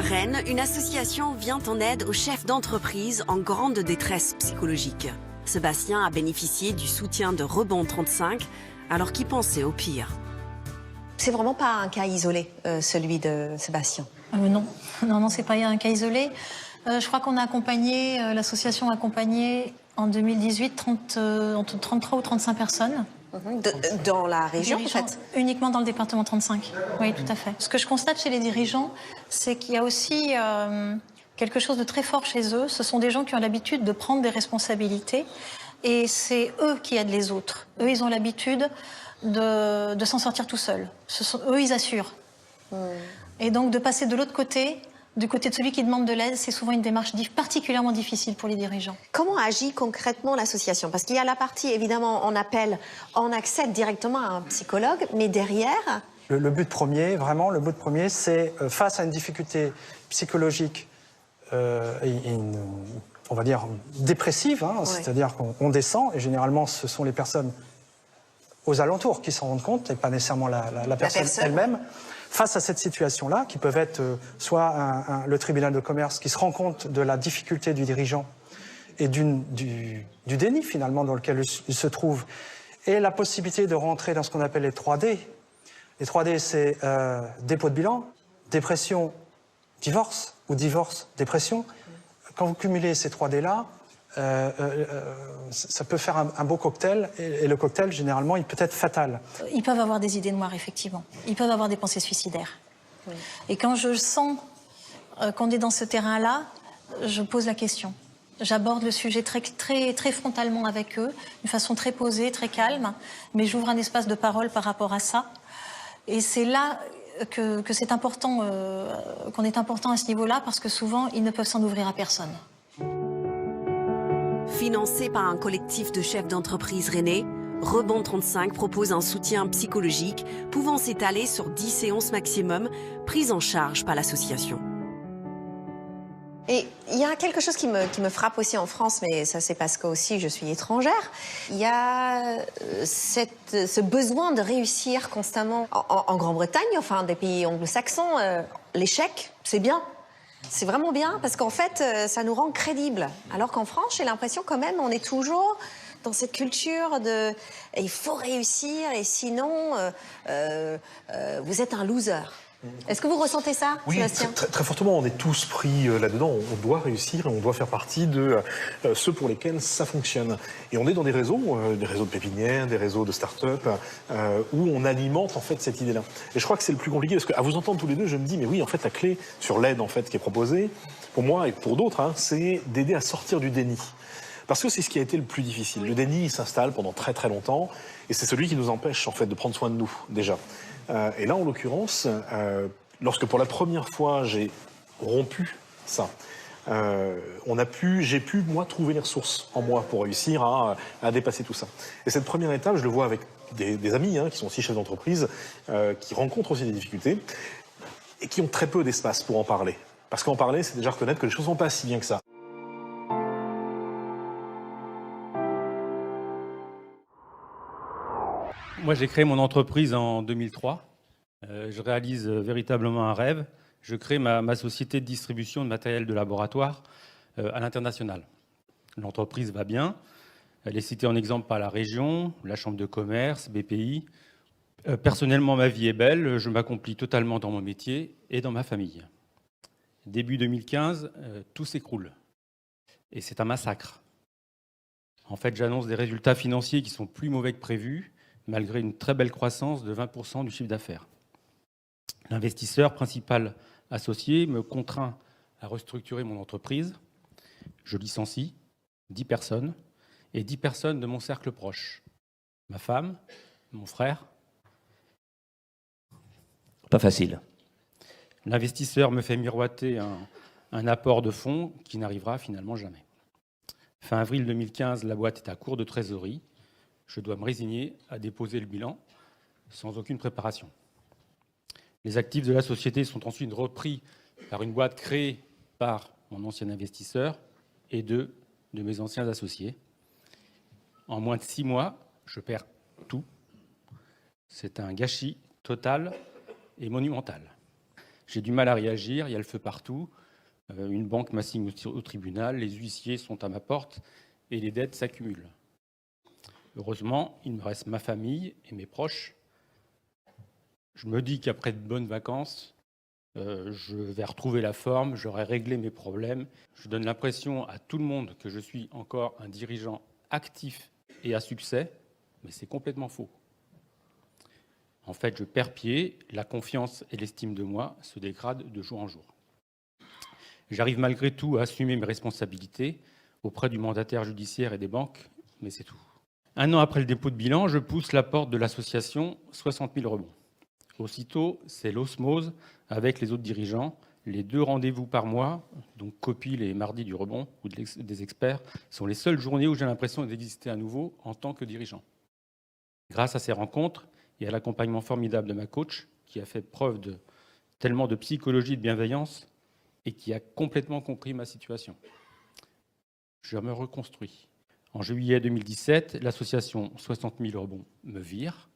Rennes, une association vient en aide aux chefs d'entreprise en grande détresse psychologique. Sébastien a bénéficié du soutien de Rebond 35 alors qu'il pensait au pire. C'est vraiment pas un cas isolé, celui de Sébastien. Non, c'est pas un cas isolé. Je crois qu'on a accompagné, l'association a accompagné en 2018 entre 33 ou 35 personnes. Dans la région, en fait. Uniquement dans le département 35. Oui, tout à fait. Ce que je constate chez les dirigeants, c'est qu'il y a aussi quelque chose de très fort chez eux. Ce sont des gens qui ont l'habitude de prendre des responsabilités et c'est eux qui aident les autres. Eux, ils ont l'habitude de s'en sortir tout seuls. Eux, ils assurent. Et donc, de passer de l'autre côté, du côté de celui qui demande de l'aide, c'est souvent une démarche particulièrement difficile pour les dirigeants. Comment agit concrètement l'association? Parce qu'il y a la partie, évidemment, on appelle, on accède directement à un psychologue, mais derrière... Le but premier, c'est face à une difficulté psychologique, on va dire dépressive, hein, c'est-à-dire qu'on descend, et généralement ce sont les personnes aux alentours qui s'en rendent compte, et pas nécessairement la personne elle-même. Face à cette situation-là, qui peuvent être soit le tribunal de commerce qui se rend compte de la difficulté du dirigeant et du déni finalement dans lequel il se trouve, et la possibilité de rentrer dans ce qu'on appelle les 3D. Les 3D, c'est dépôt de bilan, dépression, divorce, ou divorce, dépression. Quand vous cumulez ces 3D-là, ça peut faire un beau cocktail, et le cocktail, généralement, il peut être fatal. Ils peuvent avoir des idées noires, effectivement. Ils peuvent avoir des pensées suicidaires. Oui. Et quand je sens qu'on est dans ce terrain-là, je pose la question. J'aborde le sujet très frontalement avec eux, d'une façon très posée, très calme, mais j'ouvre un espace de parole par rapport à ça. Et c'est là que c'est important, qu'on est important à ce niveau-là, parce que souvent, ils ne peuvent s'en ouvrir à personne. Financé par un collectif de chefs d'entreprise rennais, Rebond 35 propose un soutien psychologique pouvant s'étaler sur 10 séances maximum, prises en charge par l'association. Et il y a quelque chose qui me frappe aussi en France, mais ça c'est parce que aussi je suis étrangère. Il y a ce besoin de réussir constamment. En Grande-Bretagne, enfin des pays anglo-saxons, l'échec, c'est bien. C'est vraiment bien parce qu'en fait, ça nous rend crédibles. Alors qu'en France, j'ai l'impression quand même, on est toujours dans cette culture de « il faut réussir et sinon, vous êtes un loser ». Est-ce que vous ressentez ça, oui, Sébastien? Très fortement, on est tous pris là-dedans. On doit réussir et on doit faire partie de ceux pour lesquels ça fonctionne. Et on est dans des réseaux de pépinières, des réseaux de start-up, où on alimente en fait cette idée-là. Et je crois que c'est le plus compliqué, parce qu'à vous entendre tous les deux, je me dis, mais oui, en fait, la clé sur l'aide en fait qui est proposée, pour moi et pour d'autres, hein, c'est d'aider à sortir du déni. Parce que c'est ce qui a été le plus difficile. Le déni, il s'installe pendant très très longtemps, et c'est celui qui nous empêche en fait de prendre soin de nous déjà. Et là, en l'occurrence, lorsque pour la première fois j'ai rompu ça, j'ai pu moi trouver les ressources en moi pour réussir à dépasser tout ça. Et cette première étape, je le vois avec des amis qui sont aussi chefs d'entreprise, qui rencontrent aussi des difficultés et qui ont très peu d'espace pour en parler. Parce qu'en parler, c'est déjà reconnaître que les choses ne vont pas si bien que ça. Moi, j'ai créé mon entreprise en 2003. Je réalise véritablement un rêve. Je crée ma société de distribution de matériel de laboratoire à l'international. L'entreprise va bien. Elle est citée en exemple par la région, la Chambre de commerce, BPI. Personnellement, ma vie est belle. Je m'accomplis totalement dans mon métier et dans ma famille. Début 2015, tout s'écroule. Et c'est un massacre. En fait, j'annonce des résultats financiers qui sont plus mauvais que prévu, malgré une très belle croissance de 20% du chiffre d'affaires. L'investisseur principal associé me contraint à restructurer mon entreprise. Je licencie 10 personnes, et 10 personnes de mon cercle proche. Ma femme, mon frère. Pas facile. L'investisseur me fait miroiter un apport de fonds qui n'arrivera finalement jamais. Fin avril 2015, la boîte est à court de trésorerie. Je dois me résigner à déposer le bilan sans aucune préparation. Les actifs de la société sont ensuite repris par une boîte créée par mon ancien investisseur et deux de mes anciens associés. En moins de 6 mois, je perds tout. C'est un gâchis total et monumental. J'ai du mal à réagir, il y a le feu partout. Une banque m'assigne au tribunal, les huissiers sont à ma porte et les dettes s'accumulent. Heureusement, il me reste ma famille et mes proches. Je me dis qu'après de bonnes vacances, je vais retrouver la forme, j'aurai réglé mes problèmes. Je donne l'impression à tout le monde que je suis encore un dirigeant actif et à succès, mais c'est complètement faux. En fait, je perds pied, la confiance et l'estime de moi se dégradent de jour en jour. J'arrive malgré tout à assumer mes responsabilités auprès du mandataire judiciaire et des banques, mais c'est tout. 1 an après le dépôt de bilan, je pousse la porte de l'association 60 000 rebonds. Aussitôt, c'est l'osmose avec les autres dirigeants. Les 2 rendez-vous par mois, donc copie les mardis du rebond ou des experts, sont les seules journées où j'ai l'impression d'exister à nouveau en tant que dirigeant. Grâce à ces rencontres et à l'accompagnement formidable de ma coach, qui a fait preuve de tellement de psychologie et de bienveillance et qui a complètement compris ma situation, je me reconstruis. En juillet 2017, l'association 60 000 rebonds me vire.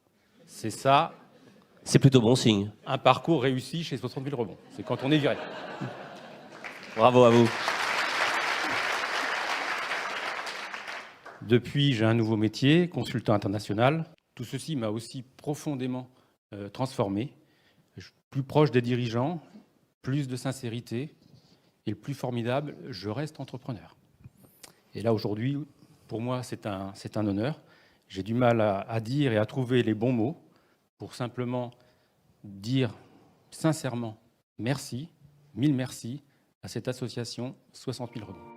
C'est ça. C'est plutôt bon signe. Un parcours réussi chez 60 000 rebonds. C'est quand on est viré. Bravo à vous. Depuis, j'ai un nouveau métier, consultant international. Tout ceci m'a aussi profondément transformé. Je suis plus proche des dirigeants, plus de sincérité. Et le plus formidable, je reste entrepreneur. Et là, aujourd'hui, pour moi, c'est un honneur. J'ai du mal à dire et à trouver les bons mots pour simplement dire sincèrement merci, 1000 merci à cette association 60 000 rebonds.